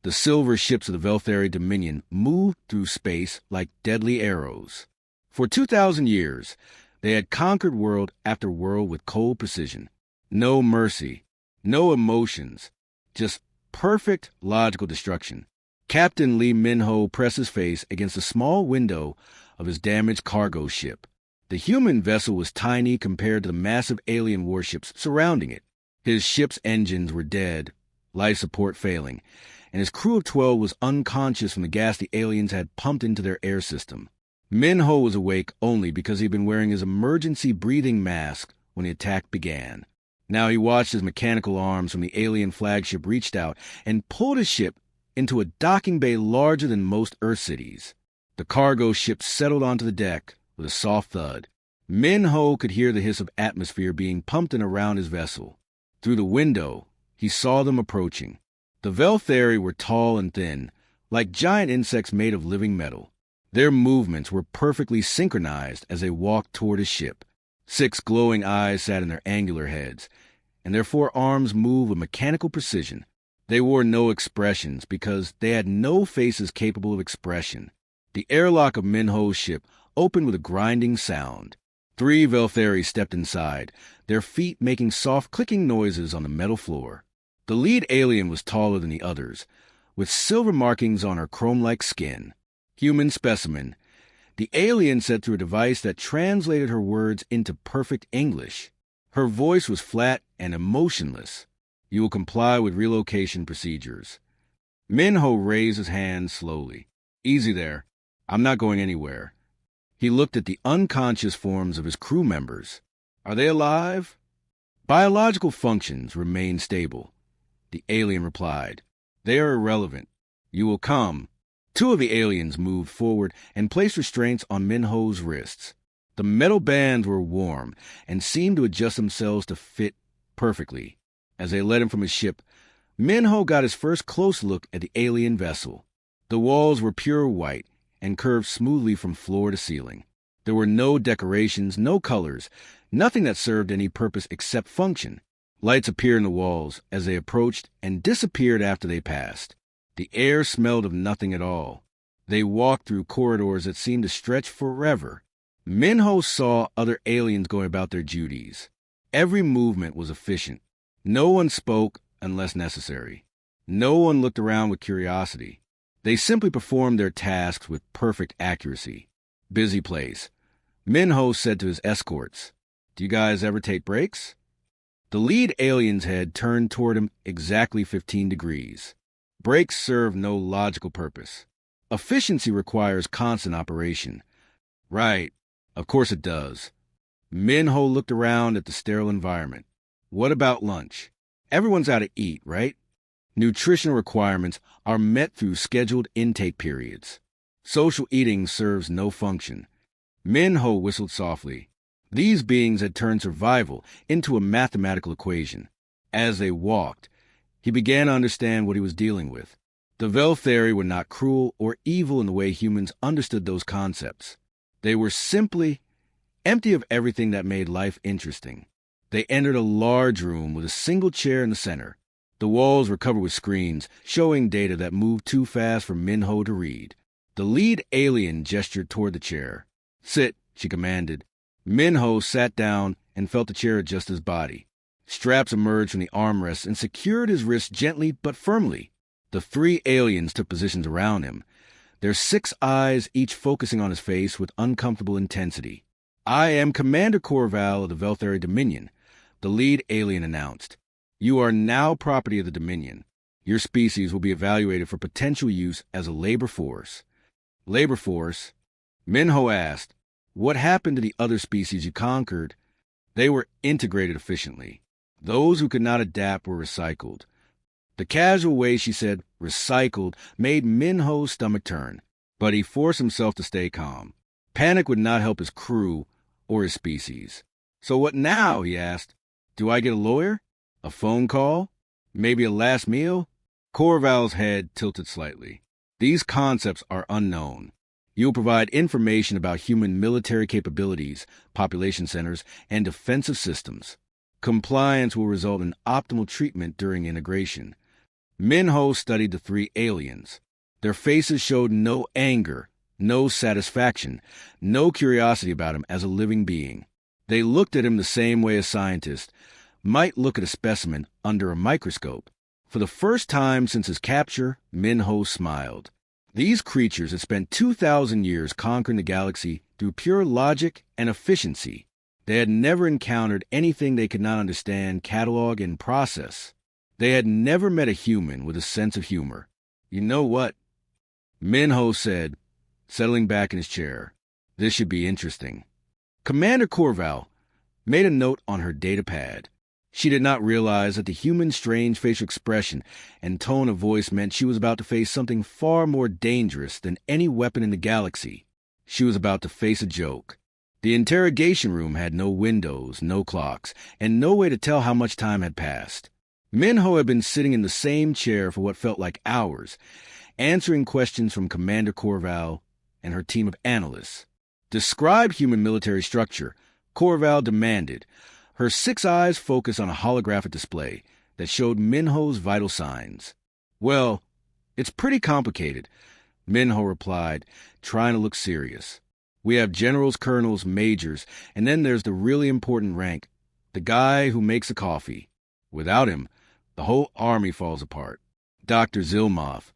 The silver ships of the Velthari Dominion moved through space like deadly arrows. For 2,000 years, they had conquered world after world with cold precision. No mercy, no emotions, just perfect logical destruction. Captain Lee Min-ho pressed his face against a small window of his damaged cargo ship. The human vessel was tiny compared to the massive alien warships surrounding it. His ship's engines were dead, life support failing, and his crew of 12 was unconscious from the gas the aliens had pumped into their air system. Min-ho was awake only because he'd been wearing his emergency breathing mask when the attack began. Now he watched as mechanical arms from the alien flagship reached out and pulled his ship into a docking bay larger than most Earth cities. The cargo ship settled onto the deck with a soft thud. Min-ho could hear the hiss of atmosphere being pumped in around his vessel. Through the window, he saw them approaching. The Velthari were tall and thin, like giant insects made of living metal. Their movements were perfectly synchronized as they walked toward his ship. 6 glowing eyes sat in their angular heads, and their 4 arms moved with mechanical precision. They wore no expressions because they had no faces capable of expression. The airlock of Min-ho's ship opened with a grinding sound. 3 Velthari stepped inside, their feet making soft clicking noises on the metal floor. The lead alien was taller than the others, with silver markings on her chrome-like skin. Human specimen. The alien said through a device that translated her words into perfect English. Her voice was flat and emotionless. You will comply with relocation procedures. Min-ho raised his hand slowly. Easy there. I'm not going anywhere. He looked at the unconscious forms of his crew members. Are they alive? Biological functions remain stable. The alien replied. They are irrelevant. You will come. 2 of the aliens moved forward and placed restraints on Min-ho's wrists. The metal bands were warm and seemed to adjust themselves to fit perfectly. As they led him from his ship, Min-ho got his first close look at the alien vessel. The walls were pure white and curved smoothly from floor to ceiling. There were no decorations, no colors, nothing that served any purpose except function. Lights appeared in the walls as they approached and disappeared after they passed. The air smelled of nothing at all. They walked through corridors that seemed to stretch forever. Min-ho saw other aliens going about their duties. Every movement was efficient. No one spoke unless necessary. No one looked around with curiosity. They simply performed their tasks with perfect accuracy. Busy place. Min-ho said to his escorts, Do you guys ever take breaks? The lead alien's head turned toward him exactly 15 degrees. Breaks serve no logical purpose. Efficiency requires constant operation. Right. Of course it does. Min-ho looked around at the sterile environment. What about lunch? Everyone's out to eat, right? Nutritional requirements are met through scheduled intake periods. Social eating serves no function. Min-ho whistled softly. These beings had turned survival into a mathematical equation. As they walked, he began to understand what he was dealing with. The Velthari were not cruel or evil in the way humans understood those concepts. They were simply empty of everything that made life interesting. They entered a large room with a single chair in the center. The walls were covered with screens, showing data that moved too fast for Min-ho to read. The lead alien gestured toward the chair. Sit, she commanded. Min-ho sat down and felt the chair adjust his body. Straps emerged from the armrests and secured his wrists gently but firmly. The 3 aliens took positions around him, their 6 eyes each focusing on his face with uncomfortable intensity. I am Commander Corval of the Velthari Dominion, the lead alien announced. You are now property of the Dominion. Your species will be evaluated for potential use as a labor force. Labor force? Min-ho asked. What happened to the other species you conquered? They were integrated efficiently. Those who could not adapt were recycled. The casual way she said recycled made Min-ho's stomach turn, but he forced himself to stay calm. Panic would not help his crew or his species. So what now? He asked. Do I get a lawyer? A phone call? Maybe a last meal? Corval's head tilted slightly. These concepts are unknown. You will provide information about human military capabilities, population centers, and defensive systems. Compliance will result in optimal treatment during integration. Minho studied the three aliens. Their faces showed no anger, no satisfaction, no curiosity about him as a living being. They looked at him the same way a scientist might look at a specimen under a microscope. For the first time since his capture, Minho smiled. These creatures had spent 2,000 years conquering the galaxy through pure logic and efficiency. They had never encountered anything they could not understand, catalog, and process. They had never met a human with a sense of humor. "You know what?" Minho said, settling back in his chair. "This should be interesting." Commander Corval made a note on her data pad. She did not realize that the human's strange facial expression and tone of voice meant she was about to face something far more dangerous than any weapon in the galaxy. She was about to face a joke. The interrogation room had no windows, no clocks, and no way to tell how much time had passed. Minho had been sitting in the same chair for what felt like hours, answering questions from Commander Corval and her team of analysts. "Describe human military structure," Corval demanded, her 6 eyes focused on a holographic display that showed Minho's vital signs. "Well, it's pretty complicated," Minho replied, trying to look serious. "We have generals, colonels, majors, and then there's the really important rank, the guy who makes the coffee. Without him, the whole army falls apart." Dr. Zilmov,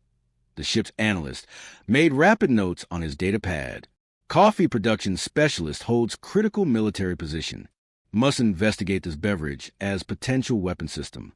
the ship's analyst, made rapid notes on his data pad. "Coffee production specialist holds critical military position. Must investigate this beverage as potential weapon system."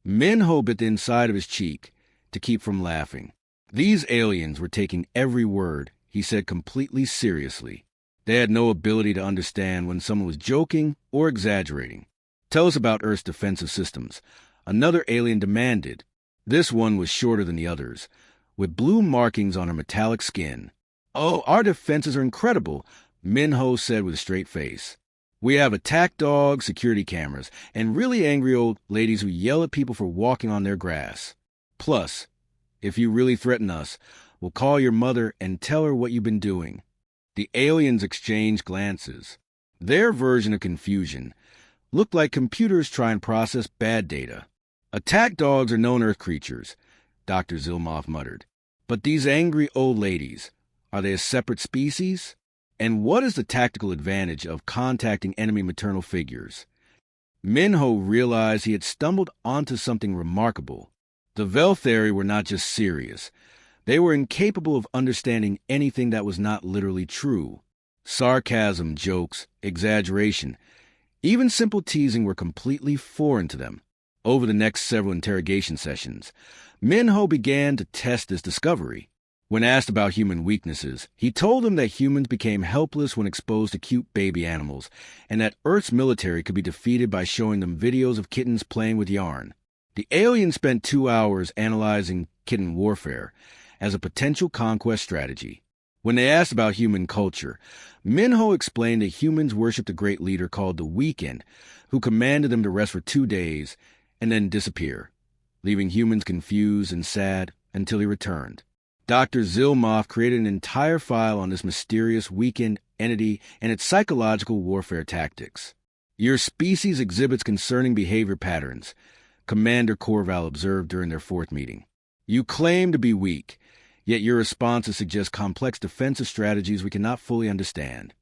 Minho bit the inside of his cheek to keep from laughing. These aliens were taking every word he said completely seriously. They had no ability to understand when someone was joking or exaggerating. "Tell us about Earth's defensive systems," another alien demanded. This one was shorter than the others, with blue markings on her metallic skin. "Oh, our defenses are incredible," Minho said with a straight face. "We have attack dogs, security cameras, and really angry old ladies who yell at people for walking on their grass. Plus, if you really threaten us, we'll call your mother and tell her what you've been doing." The aliens exchanged glances. Their version of confusion looked like computers trying to process bad data. "Attack dogs are known Earth creatures," Dr. Zilmov muttered. "But these angry old ladies, are they a separate species? And what is the tactical advantage of contacting enemy maternal figures?" Minho realized he had stumbled onto something remarkable. The Velthari were not just serious. They were incapable of understanding anything that was not literally true. Sarcasm, jokes, exaggeration, even simple teasing were completely foreign to them. Over the next several interrogation sessions, Minho began to test this discovery. When asked about human weaknesses, he told them that humans became helpless when exposed to cute baby animals, and that Earth's military could be defeated by showing them videos of kittens playing with yarn. The aliens spent 2 hours analyzing kitten warfare as a potential conquest strategy. When they asked about human culture, Minho explained that humans worshipped a great leader called the Weekend, who commanded them to rest for 2 days and then disappear, leaving humans confused and sad until he returned. Dr. Zilmov created an entire file on this mysterious weekend entity and its psychological warfare tactics. "Your species exhibits concerning behavior patterns," Commander Corval observed during their 4th meeting. "You claim to be weak, yet your responses suggest complex defensive strategies we cannot fully understand."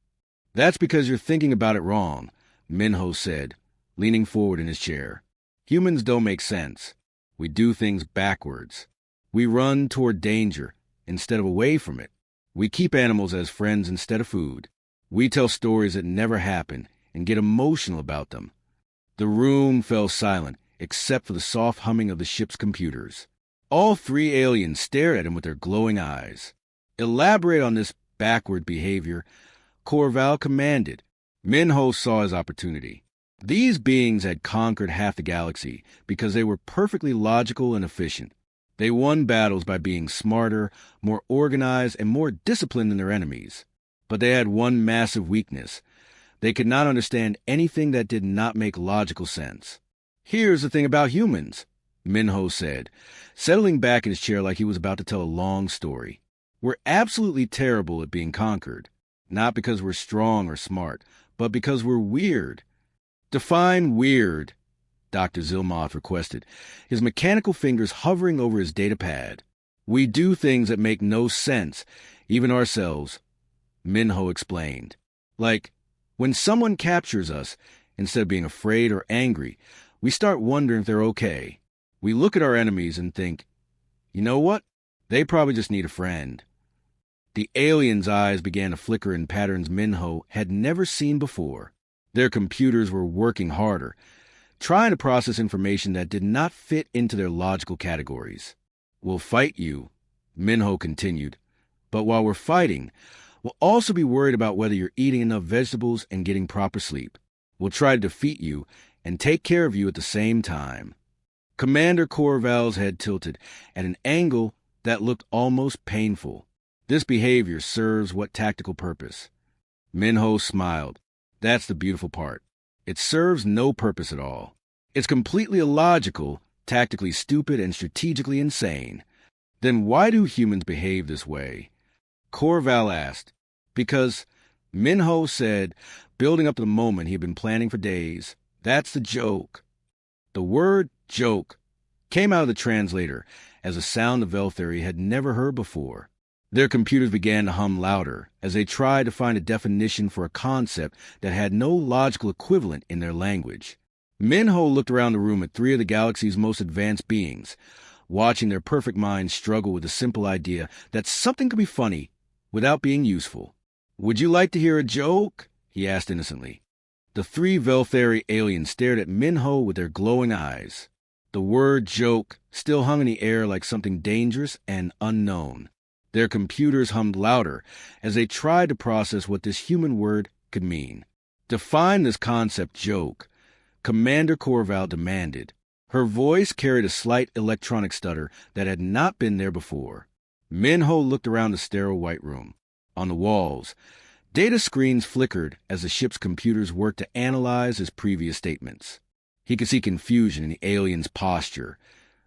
"That's because you're thinking about it wrong," Minho said, leaning forward in his chair. "Humans don't make sense. We do things backwards. We run toward danger instead of away from it. We keep animals as friends instead of food. We tell stories that never happen and get emotional about them." The room fell silent, except for the soft humming of the ship's computers. All 3 aliens stared at him with their glowing eyes. "Elaborate on this backward behavior," Corval commanded. Minho saw his opportunity. These beings had conquered half the galaxy because they were perfectly logical and efficient. They won battles by being smarter, more organized, and more disciplined than their enemies. But they had one massive weakness. They could not understand anything that did not make logical sense. "Here's the thing about humans," Minho said, settling back in his chair like he was about to tell a long story. "We're absolutely terrible at being conquered. Not because we're strong or smart, but because we're weird." "Define weird," Dr. Zilmoth requested, his mechanical fingers hovering over his data pad. We do things that make no sense, even ourselves, Minho explained. Like, when someone captures us, instead of being afraid or angry, we start wondering if they're okay. We look at our enemies and think, you know what? They probably just need a friend. The aliens' eyes began to flicker in patterns Minho had never seen before. Their computers were working harder, trying to process information that did not fit into their logical categories. We'll fight you, Minho continued. But while we're fighting, we'll also be worried about whether you're eating enough vegetables and getting proper sleep. We'll try to defeat you and take care of you at the same time. Commander Corval's head tilted at an angle that looked almost painful. This behavior serves what tactical purpose? Minho smiled. That's the beautiful part. It serves no purpose at all. It's completely illogical, tactically stupid, and strategically insane. Then why do humans behave this way? Corval asked. Because, Minho said, building up to the moment he had been planning for days. That's the joke. The word joke came out of the translator as a sound the Velthari had never heard before. Their computers began to hum louder as they tried to find a definition for a concept that had no logical equivalent in their language. Minho looked around the room at three of the galaxy's most advanced beings, watching their perfect minds struggle with the simple idea that something could be funny without being useful. Would you like to hear a joke? He asked innocently. The three Velthari aliens stared at Minho with their glowing eyes. The word joke still hung in the air like something dangerous and unknown. Their computers hummed louder as they tried to process what this human word could mean. Define this concept joke, Commander Corval demanded. Her voice carried a slight electronic stutter that had not been there before. Minho looked around the sterile white room. On the walls, data screens flickered as the ship's computers worked to analyze his previous statements. He could see confusion in the aliens' posture.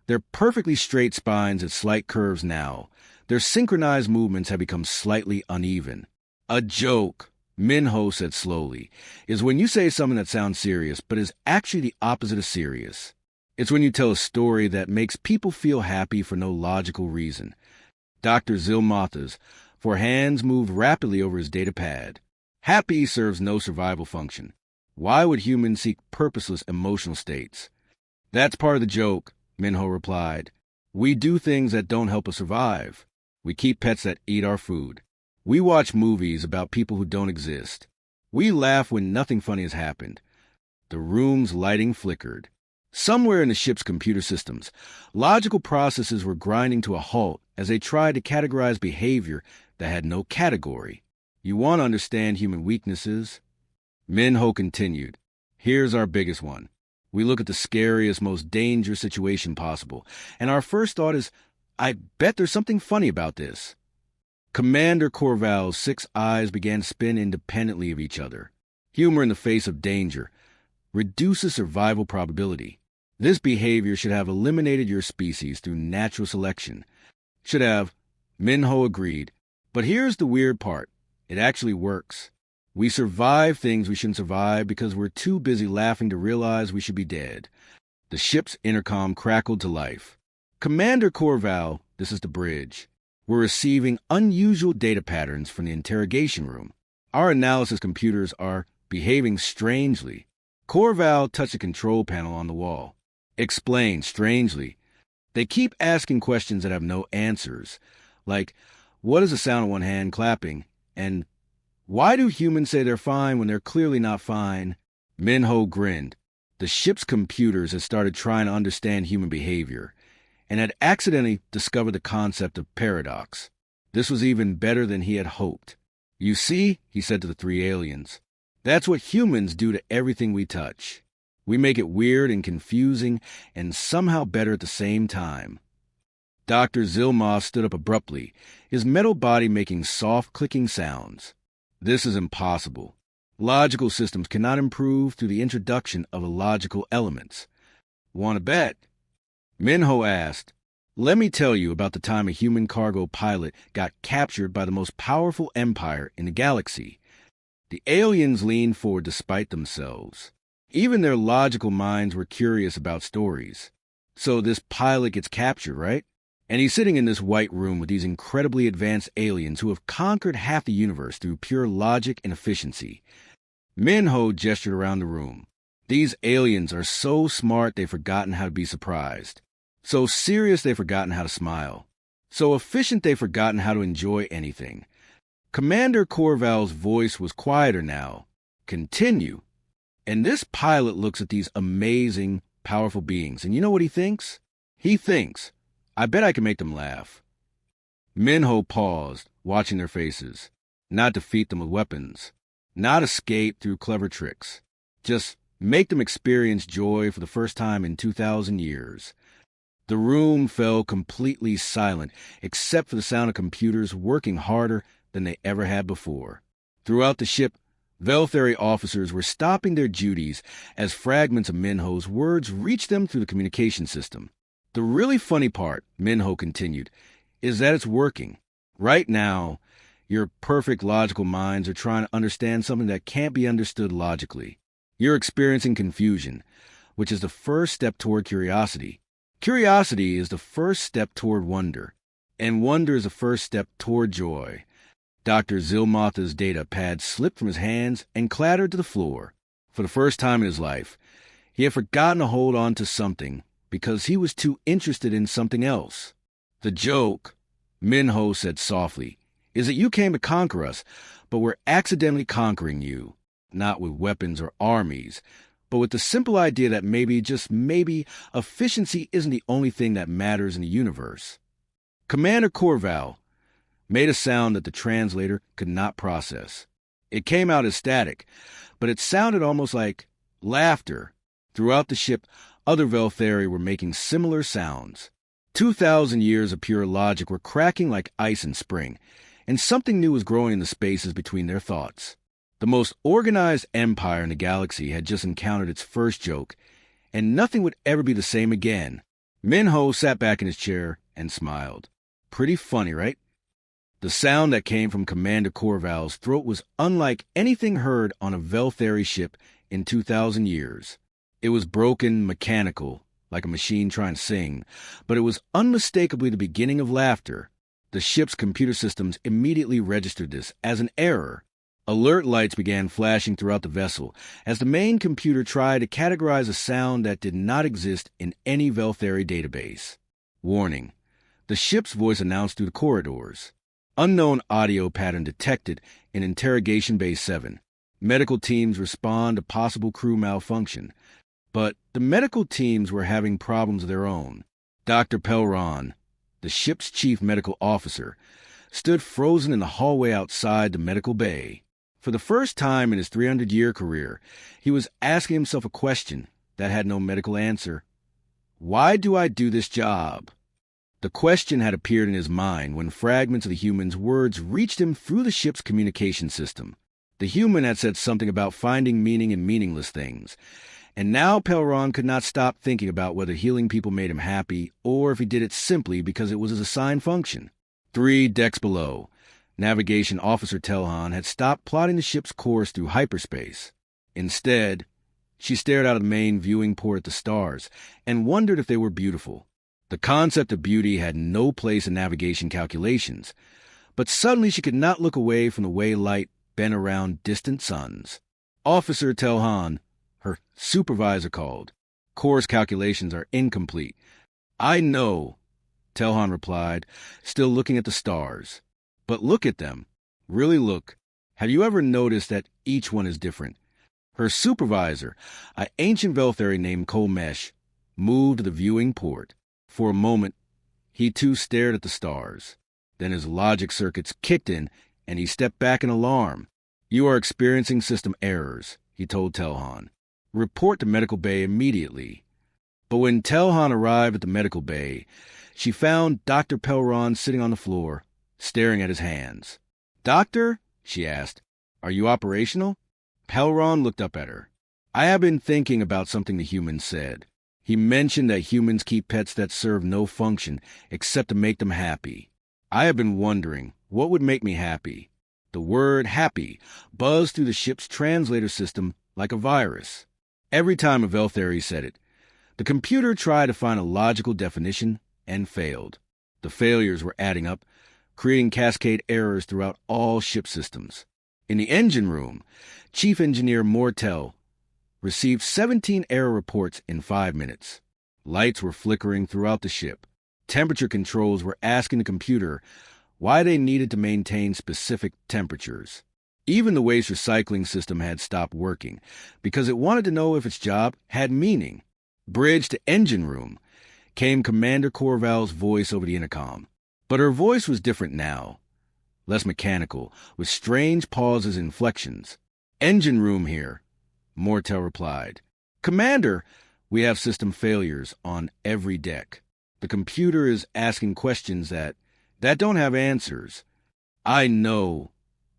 Their perfectly straight spines had slight curves now. Their synchronized movements had become slightly uneven. A joke, Minho said slowly, is when you say something that sounds serious but is actually the opposite of serious. It's when you tell a story that makes people feel happy for no logical reason. Dr. Zilmoth's hands moved rapidly over his data pad. Happy serves no survival function. Why would humans seek purposeless emotional states? That's part of the joke, Minho replied. We do things that don't help us survive. We keep pets that eat our food. We watch movies about people who don't exist. We laugh when nothing funny has happened. The room's lighting flickered. Somewhere in the ship's computer systems, logical processes were grinding to a halt as they tried to categorize behavior that had no category. You want to understand human weaknesses? Minho continued. Here's our biggest one. We look at the scariest, most dangerous situation possible, and our first thought is, I bet there's something funny about this. Commander Corval's 6 eyes began to spin independently of each other. Humor in the face of danger reduces survival probability. This behavior should have eliminated your species through natural selection. Should have, Minho agreed. But here's the weird part. It actually works. We survive things we shouldn't survive because we're too busy laughing to realize we should be dead. The ship's intercom crackled to life. Commander Corval, this is the bridge. We're receiving unusual data patterns from the interrogation room. Our analysis computers are behaving strangely. Corval touched a control panel on the wall. Explained strangely. They keep asking questions that have no answers. Like, what is the sound of one hand clapping? And why do humans say they're fine when they're clearly not fine? Minho grinned. The ship's computers had started trying to understand human behavior and had accidentally discovered the concept of paradox. This was even better than he had hoped. You see, he said to the 3 aliens, that's what humans do to everything we touch. We make it weird and confusing and somehow better at the same time. Dr. Zilmoth stood up abruptly, his metal body making soft clicking sounds. This is impossible. Logical systems cannot improve through the introduction of illogical elements. Want to bet? Minho asked. Let me tell you about the time a human cargo pilot got captured by the most powerful empire in the galaxy. The aliens leaned forward despite themselves. Even their logical minds were curious about stories. So this pilot gets captured, right? And he's sitting in this white room with these incredibly advanced aliens who have conquered half the universe through pure logic and efficiency. Minho gestured around the room. These aliens are so smart they've forgotten how to be surprised. So serious they've forgotten how to smile. So efficient they've forgotten how to enjoy anything. Commander Corval's voice was quieter now. Continue. And this pilot looks at these amazing, powerful beings, and you know what he thinks? He thinks, I bet I can make them laugh. Minho paused, watching their faces. Not defeat them with weapons. Not escape through clever tricks. Just make them experience joy for the first time in 2,000 years. The room fell completely silent, except for the sound of computers working harder than they ever had before. Throughout the ship, Velthari officers were stopping their duties as fragments of Minho's words reached them through the communication system. The really funny part, Minho continued, is that it's working. Right now, your perfect logical minds are trying to understand something that can't be understood logically. You're experiencing confusion, which is the first step toward curiosity. Curiosity is the first step toward wonder, and wonder is the first step toward joy. Dr. Zilmotha's data pad slipped from his hands and clattered to the floor. For the first time in his life, he had forgotten to hold on to something because he was too interested in something else. The joke, Minho said softly, is that you came to conquer us, but we're accidentally conquering you, not with weapons or armies, but with the simple idea that maybe, just maybe, efficiency isn't the only thing that matters in the universe. Commander Corval made a sound that the translator could not process. It came out as static, but it sounded almost like laughter. Throughout the ship, other Velthari were making similar sounds. 2,000 years of pure logic were cracking like ice in spring, and something new was growing in the spaces between their thoughts. The most organized empire in the galaxy had just encountered its first joke, and nothing would ever be the same again. Minho sat back in his chair and smiled. Pretty funny, right? The sound that came from Commander Corval's throat was unlike anything heard on a Velthari ship in 2,000 years. It was broken, mechanical, like a machine trying to sing, but it was unmistakably the beginning of laughter. The ship's computer systems immediately registered this as an error. Alert lights began flashing throughout the vessel as the main computer tried to categorize a sound that did not exist in any Velthari database. Warning. The ship's voice announced through the corridors. Unknown audio pattern detected in Interrogation Bay 7. Medical teams respond to possible crew malfunction. But the medical teams were having problems of their own. Dr. Pelron, the ship's chief medical officer, stood frozen in the hallway outside the medical bay. For the first time in his 300-year career, he was asking himself a question that had no medical answer. Why do I do this job? The question had appeared in his mind when fragments of the human's words reached him through the ship's communication system. The human had said something about finding meaning in meaningless things, and now Pelron could not stop thinking about whether healing people made him happy or if he did it simply because it was his assigned function. 3 decks below, Navigation Officer Telhan had stopped plotting the ship's course through hyperspace. Instead, she stared out of the main viewing port at the stars and wondered if they were beautiful. The concept of beauty had no place in navigation calculations, but suddenly she could not look away from the way light bent around distant suns. Officer Telhan, her supervisor, called. Course calculations are incomplete. I know, Telhan replied, still looking at the stars. But look at them. Really look. Have you ever noticed that each one is different? Her supervisor, an ancient Velthari named Kolmesh, moved to the viewing port. For a moment, he too stared at the stars. Then his logic circuits kicked in, and he stepped back in alarm. You are experiencing system errors, he told Telhan. Report to medical bay immediately. But when Telhan arrived at the medical bay, she found Dr. Pelron sitting on the floor, staring at his hands. Doctor, she asked, are you operational? Pelron looked up at her. I have been thinking about something the human said. He mentioned that humans keep pets that serve no function except to make them happy. I have been wondering, what would make me happy? The word happy buzzed through the ship's translator system like a virus. Every time a Velthari said it, the computer tried to find a logical definition and failed. The failures were adding up, creating cascade errors throughout all ship systems. In the engine room, Chief Engineer Mortel received 17 error reports in 5 minutes. Lights were flickering throughout the ship. Temperature controls were asking the computer why they needed to maintain specific temperatures. Even the waste recycling system had stopped working because it wanted to know if its job had meaning. Bridge to engine room came Commander Corval's voice over the intercom. But her voice was different now, less mechanical, with strange pauses and inflections. "Engine room here," Mortel replied. "Commander, we have system failures on every deck. The computer is asking questions that don't have answers." "I know,"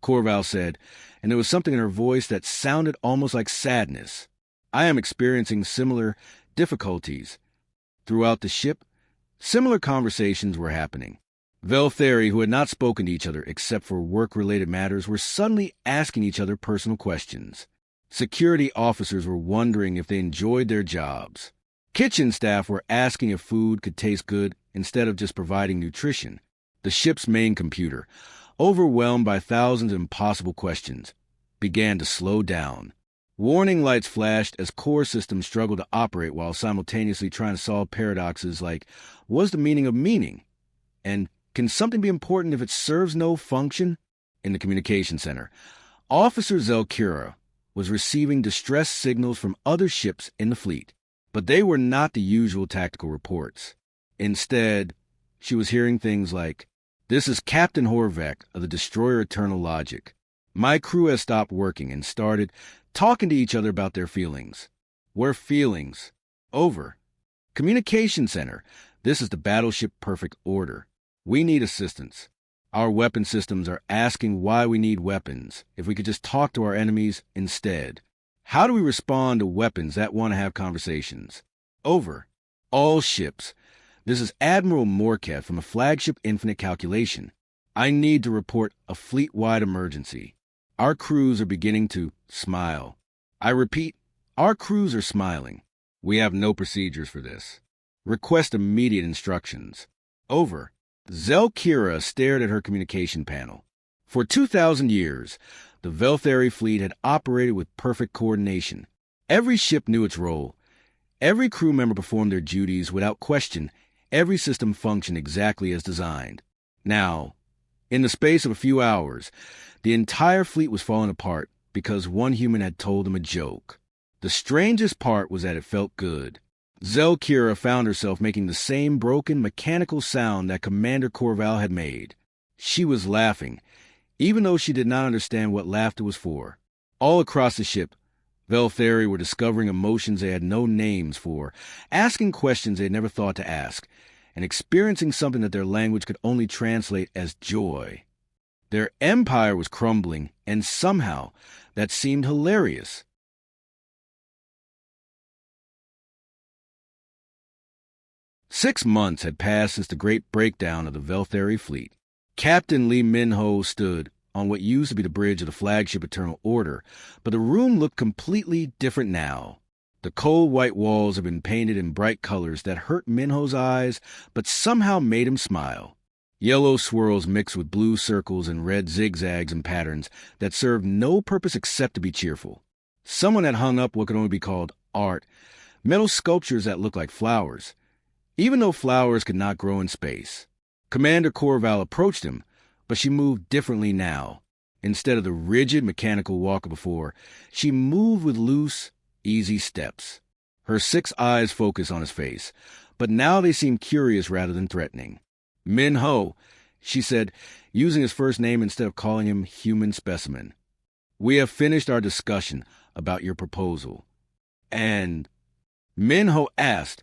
Corval said, and there was something in her voice that sounded almost like sadness. "I am experiencing similar difficulties." Throughout the ship, similar conversations were happening. Velthari, who had not spoken to each other except for work-related matters, were suddenly asking each other personal questions. Security officers were wondering if they enjoyed their jobs. Kitchen staff were asking if food could taste good instead of just providing nutrition. The ship's main computer, overwhelmed by thousands of impossible questions, began to slow down. Warning lights flashed as core systems struggled to operate while simultaneously trying to solve paradoxes like, what's the meaning of meaning? And can something be important if it serves no function? In the communication center, Officer Zelkira was receiving distress signals from other ships in the fleet, but they were not the usual tactical reports. Instead, she was hearing things like, "This is Captain Horvath of the destroyer Eternal Logic. My crew has stopped working and started talking to each other about their feelings." "We're feelings. Over." Communication center, this is the Battleship Perfect Order. We need assistance. Our weapon systems are asking why we need weapons, if we could just talk to our enemies instead. How do we respond to weapons that want to have conversations? Over. All ships. This is Admiral Morket from a flagship Infinite Calculation. I need to report a fleet-wide emergency. Our crews are beginning to smile. I repeat, our crews are smiling. We have no procedures for this. Request immediate instructions. Over. Zelkira stared at her communication panel. For 2,000 years, the Velthari fleet had operated with perfect coordination. Every ship knew its role. Every crew member performed their duties without question. Every system functioned exactly as designed. Now, in the space of a few hours, the entire fleet was falling apart because one human had told them a joke. The strangest part was that it felt good. Zelkira found herself making the same broken, mechanical sound that Commander Corval had made. She was laughing, even though she did not understand what laughter was for. All across the ship, Velthari were discovering emotions they had no names for, asking questions they had never thought to ask, and experiencing something that their language could only translate as joy. Their empire was crumbling, and somehow that seemed hilarious. Six months had passed since the great breakdown of the Velthari fleet. Captain Lee Min-ho stood on what used to be the bridge of the flagship Eternal Order, but the room looked completely different now. The cold white walls had been painted in bright colors that hurt Min-ho's eyes, but somehow made him smile. Yellow swirls mixed with blue circles and red zigzags and patterns that served no purpose except to be cheerful. Someone had hung up what could only be called art, metal sculptures that looked like flowers, even though flowers could not grow in space. Commander Corval approached him, but she moved differently now. Instead of the rigid mechanical walk of before, she moved with loose, easy steps. Her 6 eyes focused on his face, but now they seemed curious rather than threatening. "Min-ho," she said, using his first name instead of calling him human specimen. "We have finished our discussion about your proposal." And Min-ho asked,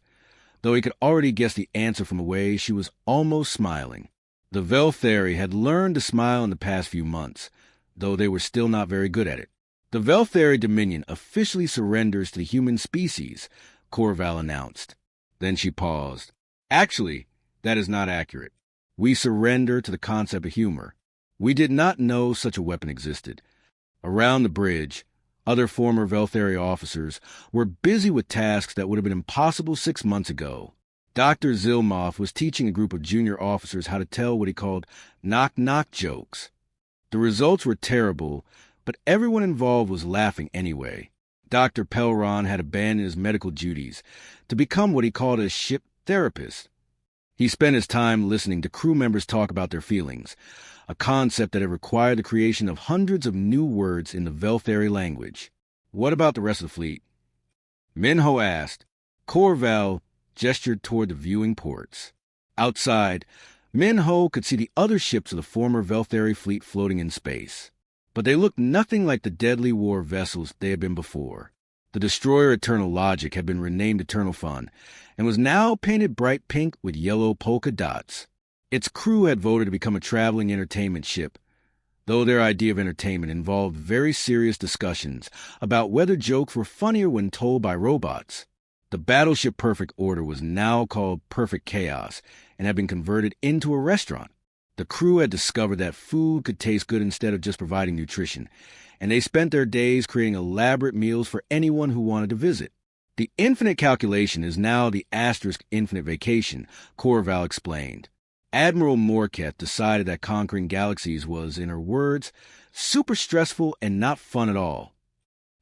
though he could already guess the answer from the way she was almost smiling. The Velthari had learned to smile in the past few months, though they were still not very good at it. "The Velthari Dominion officially surrenders to the human species," Corval announced. Then she paused. "Actually, that is not accurate. We surrender to the concept of humor. We did not know such a weapon existed. Around the bridge, Other former Velthari officers were busy with tasks that would have been impossible 6 months ago. Dr. Zilmoth was teaching a group of junior officers how to tell what he called knock-knock jokes. The results were terrible, but everyone involved was laughing anyway. Dr. Pelron had abandoned his medical duties to become what he called a ship therapist. He spent his time listening to crew members talk about their feelings, a concept that had required the creation of hundreds of new words in the Velthari language. What about the rest of the fleet? Minho asked. Corval gestured toward the viewing ports. Outside, Minho could see the other ships of the former Velthari fleet floating in space. But they looked nothing like the deadly war vessels they had been before. The destroyer Eternal Logic had been renamed Eternal Fun and was now painted bright pink with yellow polka dots. Its crew had voted to become a traveling entertainment ship, though their idea of entertainment involved very serious discussions about whether jokes were funnier when told by robots. The battleship Perfect Order was now called Perfect Chaos and had been converted into a restaurant. The crew had discovered that food could taste good instead of just providing nutrition, and they spent their days creating elaborate meals for anyone who wanted to visit. The infinite calculation is now the asterisk infinite vacation, Corval explained. Admiral Morketh decided that conquering galaxies was, in her words, super stressful and not fun at all.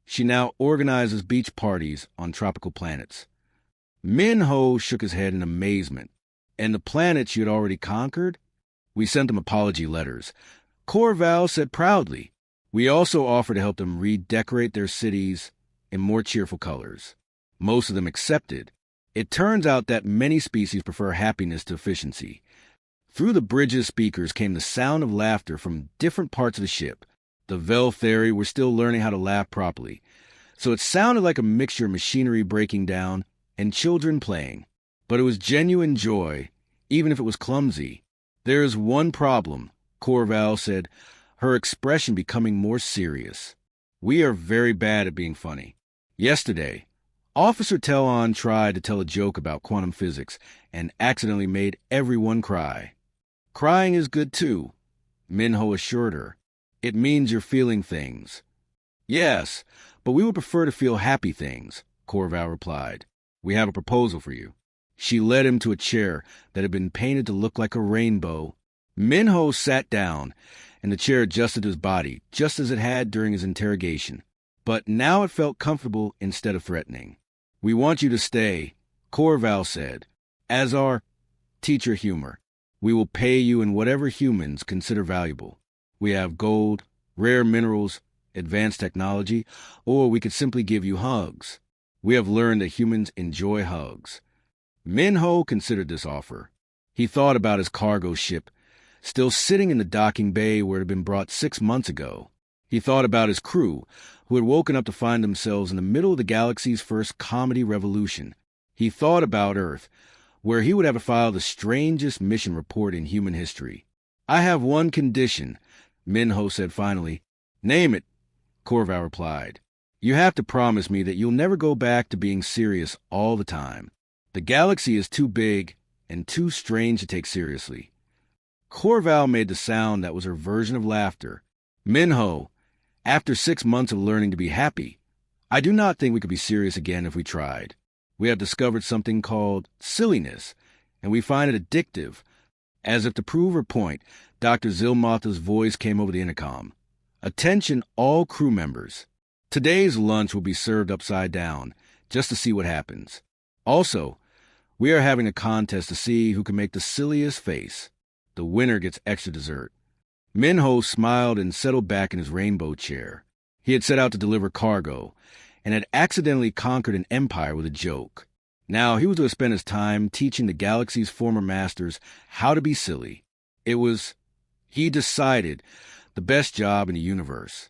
She now organizes beach parties on tropical planets. Minho shook his head in amazement. And the planets you had already conquered? We sent them apology letters. Corval said proudly. We also offered to help them redecorate their cities in more cheerful colors. Most of them accepted. It turns out that many species prefer happiness to efficiency. Through the bridge's speakers came the sound of laughter from different parts of the ship. The Velthari were still learning how to laugh properly, so it sounded like a mixture of machinery breaking down and children playing. But it was genuine joy, even if it was clumsy. There is one problem, Corval said, her expression becoming more serious. We are very bad at being funny. Yesterday, Officer Telon tried to tell a joke about quantum physics and accidentally made everyone cry. Crying is good too, Minho assured her. It means you're feeling things. Yes, but we would prefer to feel happy things, Corval replied. We have a proposal for you. She led him to a chair that had been painted to look like a rainbow. Minho sat down, and the chair adjusted to his body, just as it had during his interrogation. But now it felt comfortable instead of threatening. We want you to stay, Corval said, as our teacher humor. We will pay you in whatever humans consider valuable. We have gold, rare minerals, advanced technology, or we could simply give you hugs. We have learned that humans enjoy hugs. Minho considered this offer. He thought about his cargo ship, still sitting in the docking bay where it had been brought 6 months ago. He thought about his crew, who had woken up to find themselves in the middle of the galaxy's first comedy revolution. He thought about Earth, where he would have to file the strangest mission report in human history. I have one condition, Minho said finally. Name it, Corval replied. You have to promise me that you'll never go back to being serious all the time. The galaxy is too big and too strange to take seriously. Corval made the sound that was her version of laughter. Minho, after 6 months of learning to be happy, I do not think we could be serious again if we tried. We have discovered something called silliness, and we find it addictive. As if to prove her point, Dr. Zilmotha's voice came over the intercom. Attention all crew members. Today's lunch will be served upside down, just to see what happens. Also, we are having a contest to see who can make the silliest face. The winner gets extra dessert. Minho smiled and settled back in his rainbow chair. He had set out to deliver cargo, and had accidentally conquered an empire with a joke. Now he was going to spend his time teaching the galaxy's former masters how to be silly. It was, he decided, the best job in the universe.